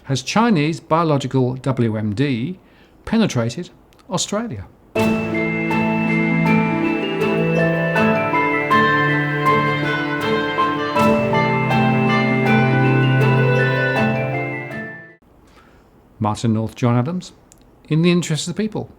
has Chinese biological WMD penetrated Australia? Martin North, John Adams, in the interest of the people.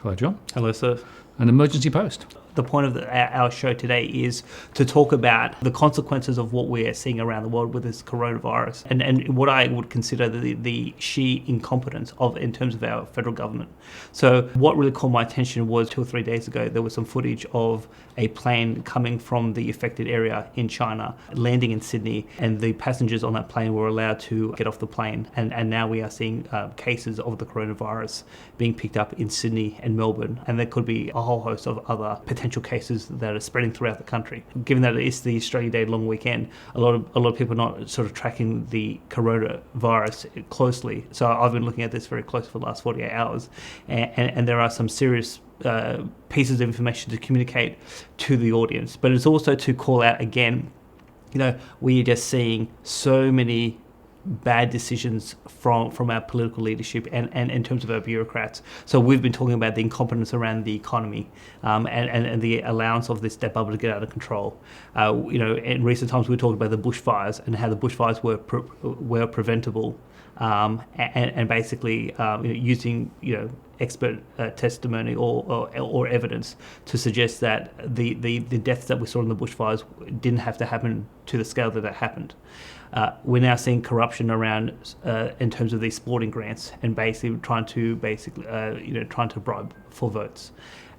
Hello, John. Hello, sir. An emergency post. The point of our show today is to talk about the consequences of what we're seeing around the world with this coronavirus and what I would consider the sheer incompetence in terms of our federal government. So what really caught my attention was 2 or 3 days ago, there was some footage of a plane coming from the affected area in China, landing in Sydney, and the passengers on that plane were allowed to get off the plane. And now we are seeing cases of the coronavirus being picked up in Sydney and Melbourne, and there could be a whole host of other potential cases that are spreading throughout the country. Given that it's the Australia Day long weekend, a lot of people are not sort of tracking the coronavirus closely. So I've been looking at this very closely for the last 48 hours, and there are some serious pieces of information to communicate to the audience. But it's also to call out again, we are just seeing so many bad decisions from our political leadership and in terms of our bureaucrats. So we've been talking about the incompetence around the economy and the allowance of this debt bubble to get out of control. In recent times we talked about the bushfires and how the bushfires were preventable, and basically using expert testimony or evidence to suggest that the deaths that we saw in the bushfires didn't have to happen to the scale that happened. We're now seeing corruption around in terms of these sporting grants and basically trying to bribe for votes.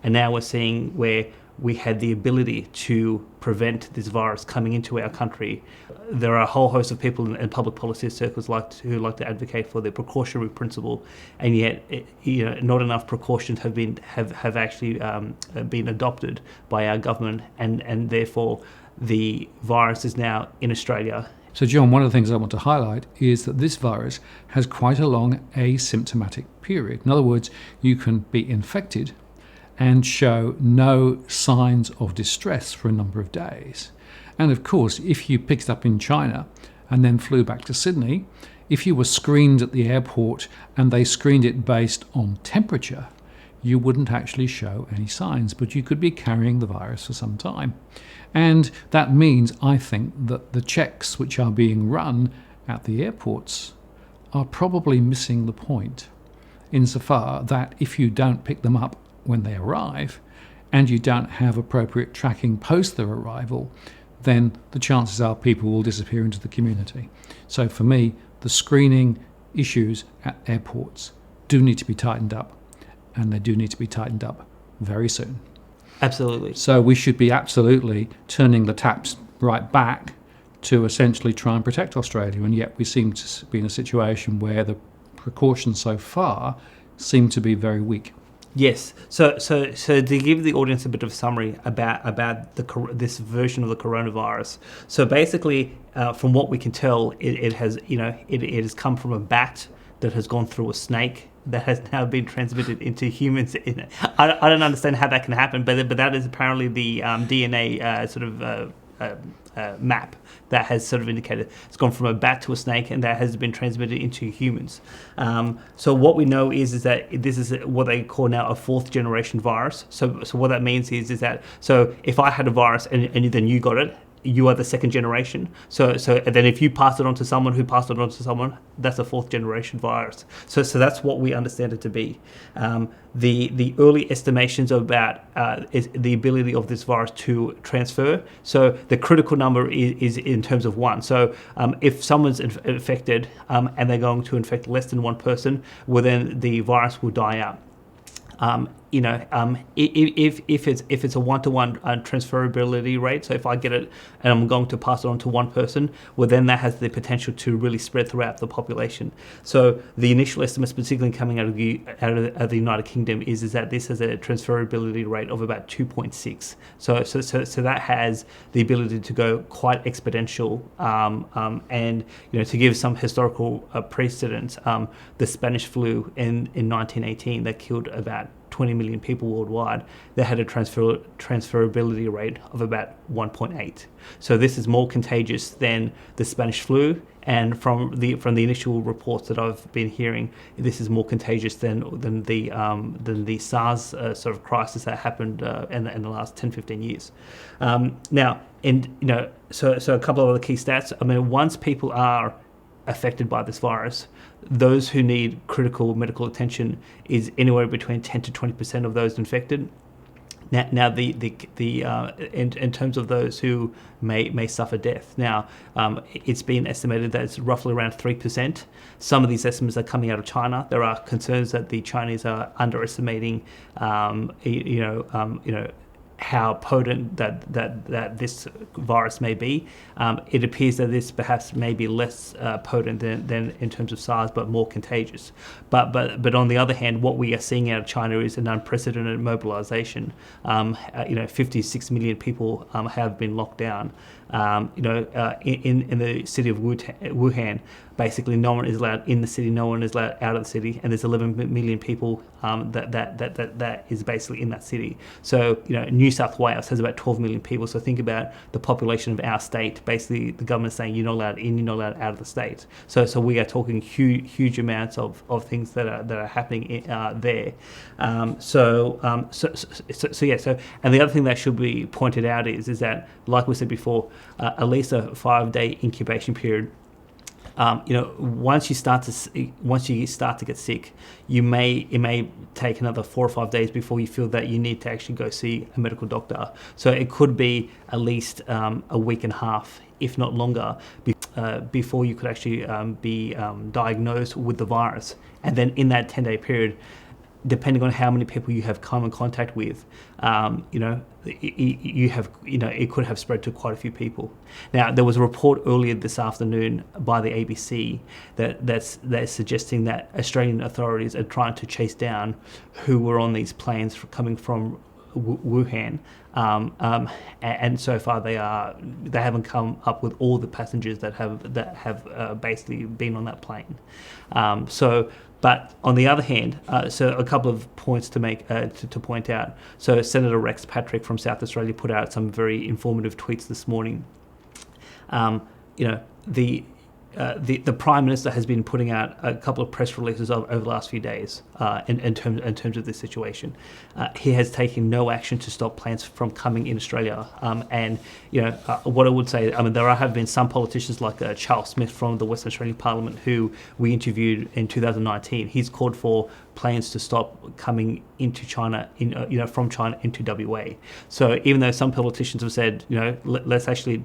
And now we're seeing where we had the ability to prevent this virus coming into our country. There are a whole host of people in public policy circles who like to advocate for the precautionary principle, and yet not enough precautions have actually been adopted by our government, and therefore the virus is now in Australia. So, John, one of the things I want to highlight is that this virus has quite a long asymptomatic period. In other words, you can be infected and show no signs of distress for a number of days. And of course, if you picked it up in China and then flew back to Sydney, if you were screened at the airport and they screened it based on temperature, you wouldn't actually show any signs, but you could be carrying the virus for some time. And that means, I think, that the checks which are being run at the airports are probably missing the point, insofar that if you don't pick them up when they arrive and you don't have appropriate tracking post their arrival, then the chances are people will disappear into the community. So for me, the screening issues at airports do need to be tightened up, and they do need to be tightened up very soon. Absolutely. So we should be absolutely turning the taps right back to essentially try and protect Australia, and yet we seem to be in a situation where the precautions so far seem to be very weak. Yes. So to give the audience a bit of a summary about this version of the coronavirus. So basically, from what we can tell, it has come from a bat that has gone through a snake that has now been transmitted into humans. I don't understand how that can happen, but that is apparently the DNA map that has sort of indicated it's gone from a bat to a snake, and that has been transmitted into humans. So what we know is that this is what they call now a 4th generation virus. So what that means is that if I had a virus and then you got it, you are the 2nd generation. So and then if you pass it on to someone who passed it on to someone, that's a 4th generation virus. So that's what we understand it to be. The early estimations about is the ability of this virus to transfer. So the critical number is in terms of 1. So if someone's infected and they're going to infect less than 1 person, well then the virus will die out. If it's a 1-to-1 transferability rate, so if I get it and I'm going to pass it on to 1 person, well then that has the potential to really spread throughout the population. So the initial estimates, particularly coming out of the United Kingdom, is that this has a transferability rate of about 2.6. So that has the ability to go quite exponential. And to give some historical precedent, the Spanish flu in 1918 that killed about 20 million people worldwide, they had a transferability rate of about 1.8. So this is more contagious than the Spanish flu, and from the initial reports that I've been hearing, this is more contagious than the SARS sort of crisis that happened in the last 10-15 years. Now, so a couple of other key stats. I mean, once people are affected by this virus, those who need critical medical attention is anywhere between 10 to 20% of those infected. Now, in terms of those who may suffer death, now it's been estimated that it's roughly around 3%. Some of these estimates are coming out of China. There are concerns that the Chinese are underestimating, how potent that this virus may be. It appears that this perhaps may be less potent than in terms of SARS, but more contagious. But on the other hand, what we are seeing out of China is an unprecedented mobilization. 56 million people have been locked down. In the city of Wuhan, basically no one is allowed in the city, no one is allowed out of the city, and there's 11 million people that is basically in that city. So New South Wales has about 12 million people. So think about the population of our state. Basically, the government is saying you're not allowed in, you're not allowed out of the state. So we are talking huge amounts of things that are happening there. And the other thing that should be pointed out is that, like we said before, at least a 5-day incubation period. Once you start to get sick, it may take another 4 or 5 days before you feel that you need to actually go see a medical doctor. So it could be at least a week and a half, if not longer, before you could actually be diagnosed with the virus. And then in that 10-day period, depending on how many people you have come in contact with, it could have spread to quite a few people. Now, there was a report earlier this afternoon by the ABC that's suggesting that Australian authorities are trying to chase down who were on these planes coming from Wuhan, and so far they haven't come up with all the passengers that have basically been on that plane. But on the other hand, so a couple of points to make to point out. So Senator Rex Patrick from South Australia put out some very informative tweets this morning. The Prime Minister has been putting out a couple of press releases over the last few days in terms of this situation. He has taken no action to stop planes from coming in Australia. What I would say, there have been some politicians like Charles Smith from the Western Australian Parliament who we interviewed in 2019. He's called for planes to stop coming into China, from China into WA. So even though some politicians have said, let's actually,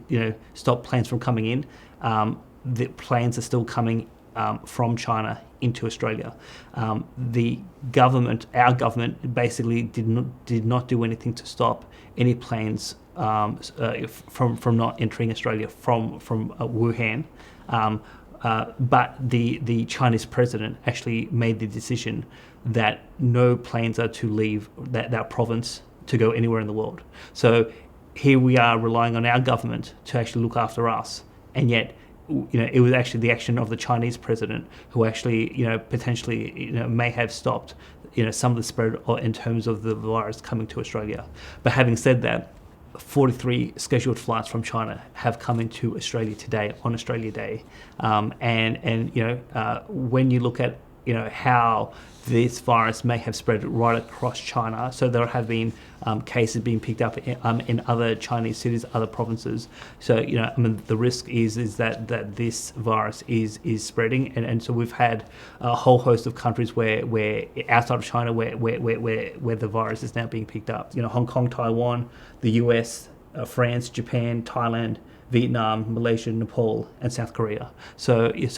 stop planes from coming in, the planes are still coming from China into Australia. The government, our government, basically did not do anything to stop any planes from not entering Australia from Wuhan. But the Chinese president actually made the decision that no planes are to leave that province to go anywhere in the world. So here we are relying on our government to actually look after us, and yet it was actually the action of the Chinese president who actually, potentially, may have stopped, some of the spread in terms of the virus coming to Australia. But having said that, 43 scheduled flights from China have come into Australia today on Australia Day, when you look at how this virus may have spread right across China. So there have been cases being picked up in other Chinese cities, other provinces. So the risk is that this virus is spreading, and so we've had a whole host of countries where outside of China where the virus is now being picked up. Hong Kong, Taiwan, the US, France, Japan, Thailand, Vietnam, Malaysia, Nepal, and South Korea. So it's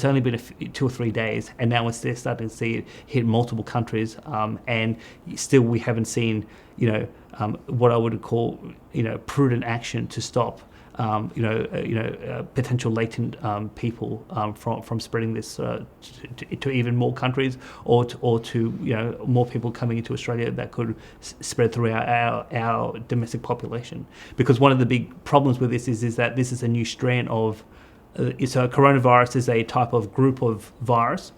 only been 2 or 3 days, and now they're starting to see it hit multiple countries, and still we haven't seen, what I would call, prudent action to stop, potential latent people from spreading this to even more countries, or to more people coming into Australia that could spread through our domestic population. Because one of the big problems with this is that this is a new strain of, so coronavirus is a type of group of virus,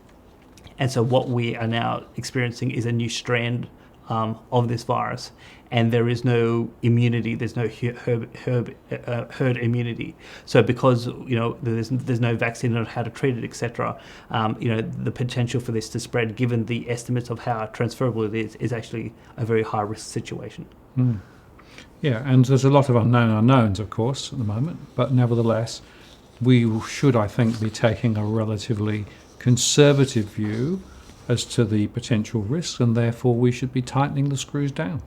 and so what we are now experiencing is a new strand of this virus, and there is no immunity. There's no herd immunity. So because there's no vaccine on how to treat it, etc. The potential for this to spread, given the estimates of how transferable it is actually a very high risk situation. Mm. Yeah, and there's a lot of unknown unknowns, of course, at the moment. But nevertheless, we should, I think, be taking a relatively conservative view as to the potential risks, and therefore we should be tightening the screws down.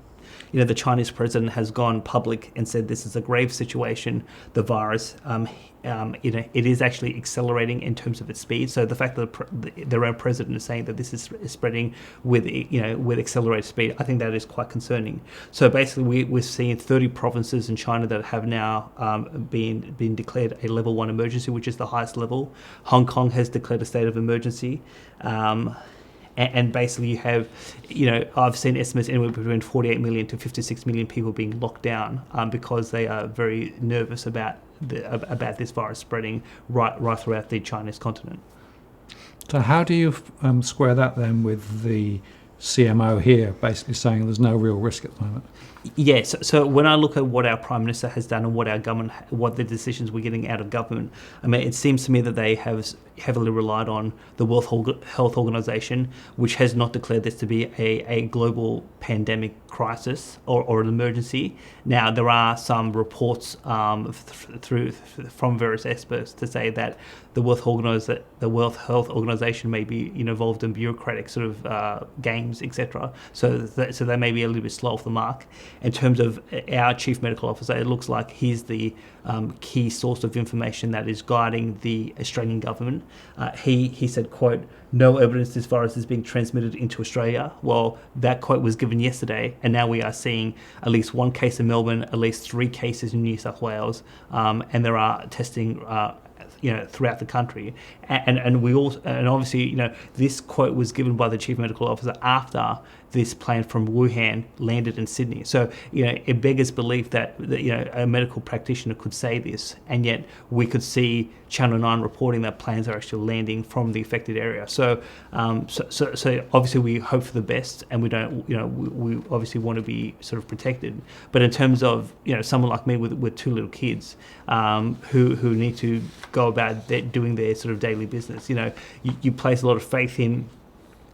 The Chinese president has gone public and said this is a grave situation. The virus, it is actually accelerating in terms of its speed. So the fact that their own president is saying that this is spreading with accelerated speed, I think that is quite concerning. So basically, we're seeing 30 provinces in China that have now been declared a level 1 emergency, which is the highest level. Hong Kong has declared a state of emergency. And basically you have, I've seen estimates anywhere between 48 million to 56 million people being locked down because they are very nervous about this virus spreading right throughout the Chinese continent. So how do you square that then with the CMO here basically saying there's no real risk at the moment? Yes. So when I look at what our Prime Minister has done and what our government, what the decisions we're getting out of government, it seems to me that they have heavily relied on the World Health Organization, which has not declared this to be a global pandemic crisis or an emergency. Now, there are some reports from various experts to say that the World Health Organization may be involved in bureaucratic sort of games, etc. So they may be a little bit slow off the mark. In terms of our Chief Medical Officer, it looks like he's the key source of information that is guiding the Australian government. He said, quote, "No evidence this virus is being transmitted into Australia." Well, that quote was given yesterday, and now we are seeing at least one case in Melbourne, at least 3 cases in New South Wales, and there are testing throughout the country, and obviously this quote was given by the Chief Medical Officer after this plane from Wuhan landed in Sydney. So it beggars belief that a medical practitioner could say this, and yet we could see Channel 9 reporting that planes are actually landing from the affected area. So obviously we hope for the best, and we don't we obviously want to be sort of protected. But in terms of someone like me with 2 little kids who need to go about doing their sort of daily business, you place a lot of faith in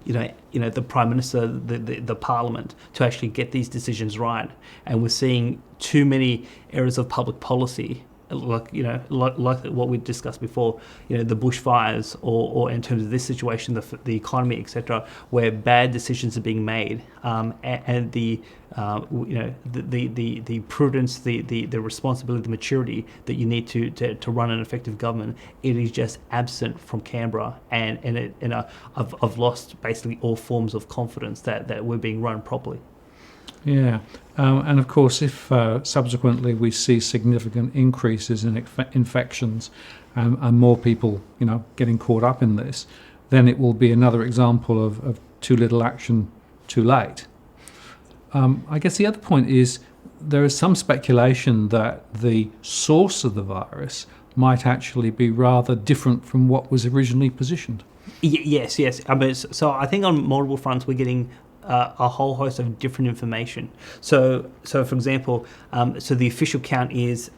the Prime Minister, the Parliament, to actually get these decisions right. And we're seeing too many areas of public policy, like what we discussed before, the bushfires, or in terms of this situation, the economy, etc., where bad decisions are being made, and the prudence, the responsibility, the maturity that you need to run an effective government, it is just absent from Canberra, and I've lost basically all forms of confidence that we're being run properly. Yeah, and of course, if subsequently we see significant increases in infections and more people, getting caught up in this, then it will be another example of too little action, too late. I guess the other point is there is some speculation that the source of the virus might actually be rather different from what was originally positioned. Yes. So I think on multiple fronts we're getting a whole host of different information. So for example, so the official count is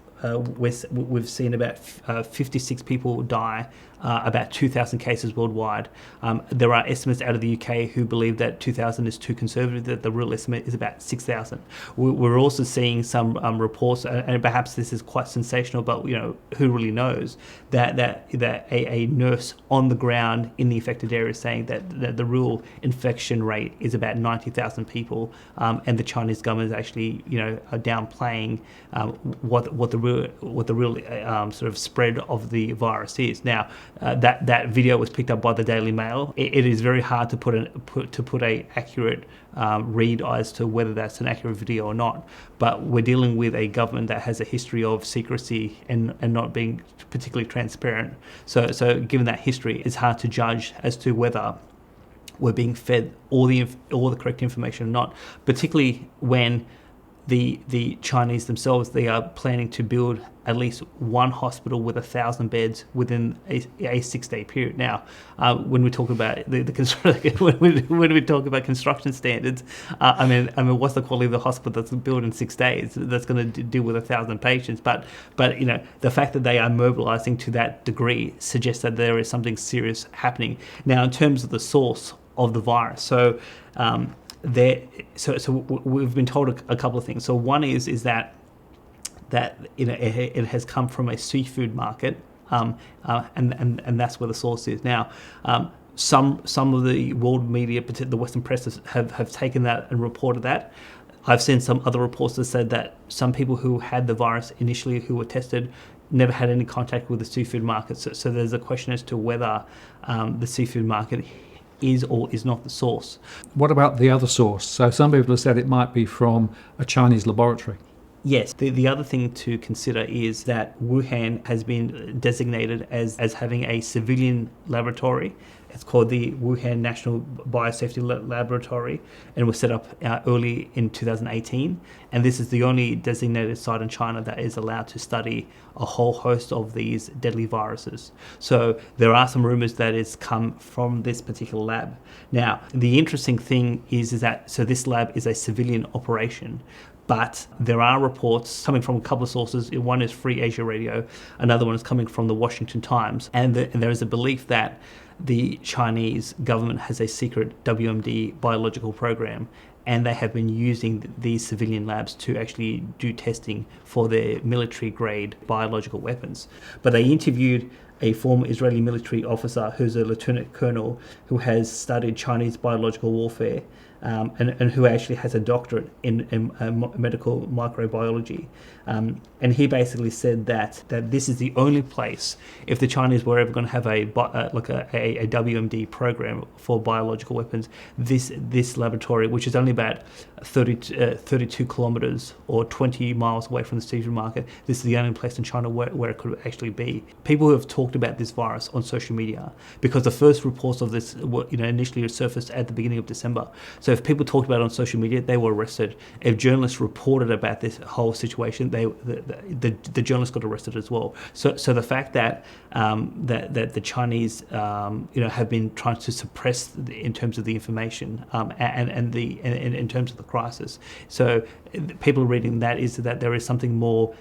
we've seen about 56 people die, about 2,000 cases worldwide. There are estimates out of the UK who believe that 2,000 is too conservative, that the real estimate is about 6,000. We're also seeing some reports, and perhaps this is quite sensational, but who really knows, that a nurse on the ground in the affected area is saying that the real infection rate is about 90,000 people, and the Chinese government is actually are downplaying what the real sort of spread of the virus is. Now, that video was picked up by the Daily Mail. It is very hard to put a accurate read as to whether that's an accurate video or not. But we're dealing with a government that has a history of secrecy and not being particularly transparent. So given that history, it's hard to judge as to whether we're being fed all the correct information or not, particularly when the Chinese themselves, they are planning to build at least one hospital with 1,000 beds within a 6-day period. Now, when we talk about when we talk about construction standards, I mean, what's the quality of the hospital that's built in 6 days that's going to deal with 1,000 patients? But the fact that they are mobilizing to that degree suggests that there is something serious happening. Now, in terms of the source of the virus, so we've been told a couple of things. So one is that it has come from a seafood market, and that's where the source is. Now, some of the world media, particularly the Western press, have taken that and reported that. I've seen some other reports that said that some people who had the virus initially, who were tested, never had any contact with the seafood market. So there's a question as to whether the seafood market is or is not the source. What about the other source? So some people have said it might be from a Chinese laboratory. Yes. The other thing to consider is that Wuhan has been designated as having a civilian laboratory. It's called the Wuhan National Biosafety Laboratory, and was set up early in 2018. And this is the only designated site in China that is allowed to study a whole host of these deadly viruses. So there are some rumors that it's come from this particular lab. Now, the interesting thing is that so this lab is a civilian operation. But there are reports coming from a couple of sources. One is Free Asia Radio, another one is coming from the Washington Times. And there is a belief that the Chinese government has a secret WMD biological program, and they have been using these civilian labs to actually do testing for their military-grade biological weapons. But they interviewed a former Israeli military officer who's a lieutenant colonel who has studied Chinese biological warfare, and who actually has a doctorate in medical microbiology. And he basically said that this is the only place, if the Chinese were ever going to have a WMD program for biological weapons, this laboratory, which is only about 32 kilometers or 20 miles away from the seafood market, this is the only place in China where it could actually be. People who have talked about this virus on social media, because the first reports of this were initially surfaced at the beginning of December. So if people talked about it on social media, they were arrested. If journalists reported about this whole situation, the journalists got arrested as well. So the fact that the Chinese have been trying to suppress in terms of the information and in terms of the crisis. So people reading that is that there is something more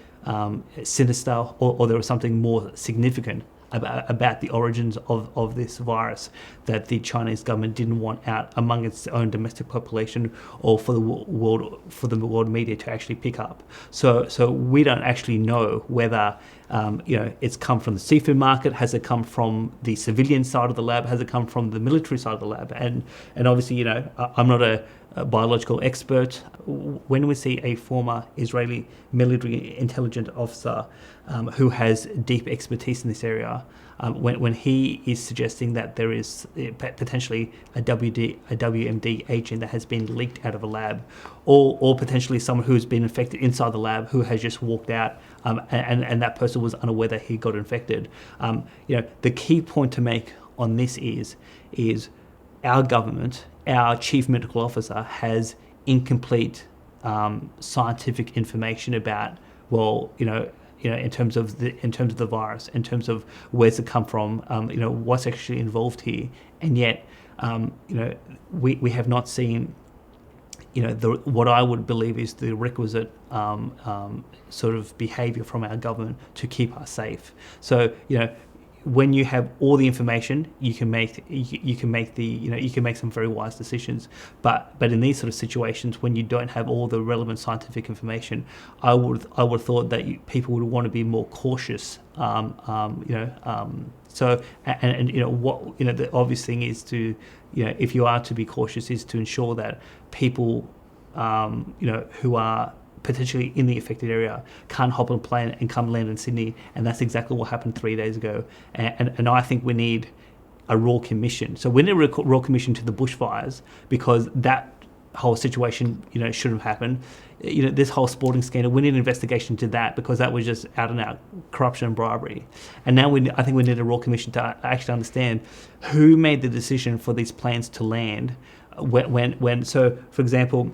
sinister or there is something more significant about the origins of this virus that the Chinese government didn't want out among its own domestic population or for the world media to actually pick up. So we don't actually know whether it's come from the seafood market, has it come from the civilian side of the lab, has it come from the military side of the lab, and obviously I'm not a biological expert. When we see a former Israeli military intelligence officer who has deep expertise in this area, when he is suggesting that there is potentially a WMD agent that has been leaked out of a lab, or potentially someone who's been infected inside the lab who has just walked out, and that person was unaware that he got infected. The key point to make on this is our government, our chief medical officer, has incomplete scientific information about, in terms of the virus, in terms of where's it come from, what's actually involved here, and yet, we have not seen, what I would believe is the requisite sort of behaviour from our government to keep us safe. So, when you have all the information, you can make some very wise decisions. But in these sort of situations, when you don't have all the relevant scientific information, I would have thought that people would want to be more cautious. The obvious thing is to, if you are to be cautious, is to ensure that people, who are potentially in the affected area can't hop on a plane and come land in Sydney, and that's exactly what happened 3 days ago. And I think we need a Royal Commission. So we need a Royal Commission to the bushfires, because that whole situation, shouldn't have happened. This whole sporting scandal, we need an investigation into that, because that was just out and out corruption and bribery. And now I think we need a Royal Commission to actually understand who made the decision for these planes to land when. So, for example,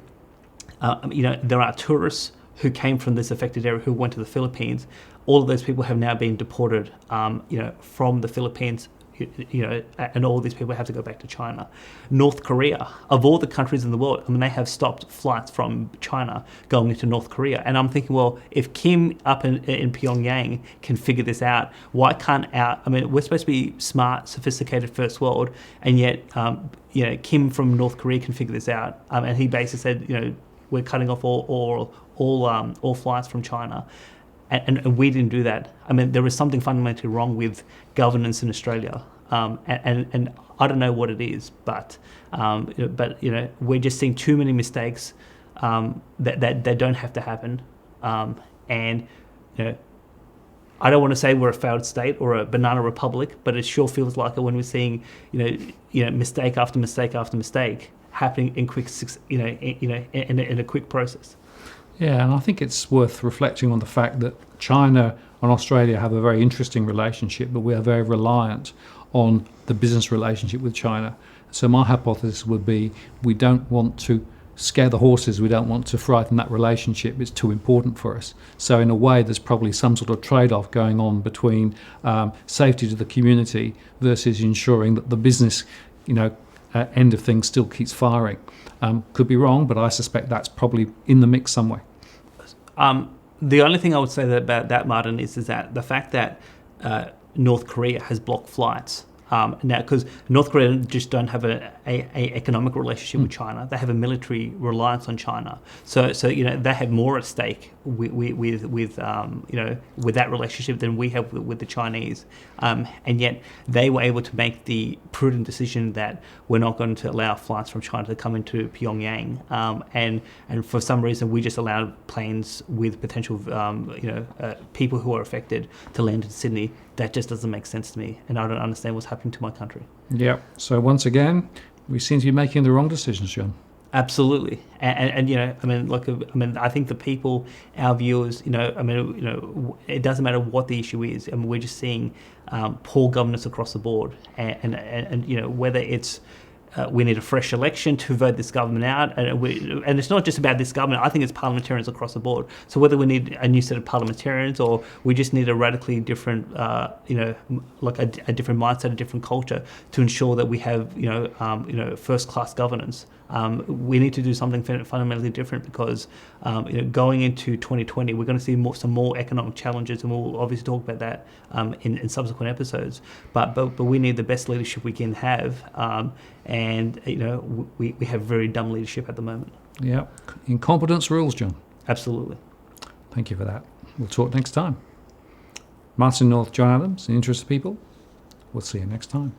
there are tourists who came from this affected area who went to the Philippines. All of those people have now been deported, from the Philippines, and all these people have to go back to China. North Korea, of all the countries in the world, they have stopped flights from China going into North Korea. And I'm thinking, well, if Kim up in Pyongyang can figure this out, why can't we're supposed to be smart, sophisticated first world, and yet, Kim from North Korea can figure this out. And he basically said, we're cutting off all flights from China. And we didn't do that. There is something fundamentally wrong with governance in Australia, and I don't know what it is, but we're just seeing too many mistakes that don't have to happen, and I don't want to say we're a failed state or a banana republic, but it sure feels like it when we're seeing mistake after mistake after mistake happening in in a quick process. Yeah, and I think it's worth reflecting on the fact that China and Australia have a very interesting relationship, but we are very reliant on the business relationship with China. So my hypothesis would be we don't want to scare the horses, we don't want to frighten that relationship, it's too important for us. So in a way there's probably some sort of trade-off going on between safety to the community versus ensuring that the business end of things still keeps firing. Could be wrong, but I suspect that's probably in the mix somewhere. The only thing I would say about that, Martin, is that the fact that North Korea has blocked flights now, because North Korea just don't have a economic relationship with China; they have a military reliance on China. So they have more at stake with that relationship than we have with the Chinese, and yet they were able to make the prudent decision that we're not going to allow flights from China to come into Pyongyang, and for some reason we just allowed planes with potential people who are affected to land in Sydney. That just doesn't make sense to me, and I don't understand what's happening to my country. Yeah. So once again, we seem to be making the wrong decisions, John. Absolutely, and I think the people, our viewers, it doesn't matter what the issue is. We're just seeing poor governance across the board, and whether it's we need a fresh election to vote this government out, and it's not just about this government. I think it's parliamentarians across the board. So whether we need a new set of parliamentarians or we just need a radically different, a different mindset, a different culture to ensure that we have, first-class governance. We need to do something fundamentally different because, going into 2020, we're going to see some more economic challenges, and we'll obviously talk about that in subsequent episodes. But we need the best leadership we can have, and we have very dumb leadership at the moment. Yeah, incompetence rules, John. Absolutely. Thank you for that. We'll talk next time. Martin North, John Adams, in the interest of people. We'll see you next time.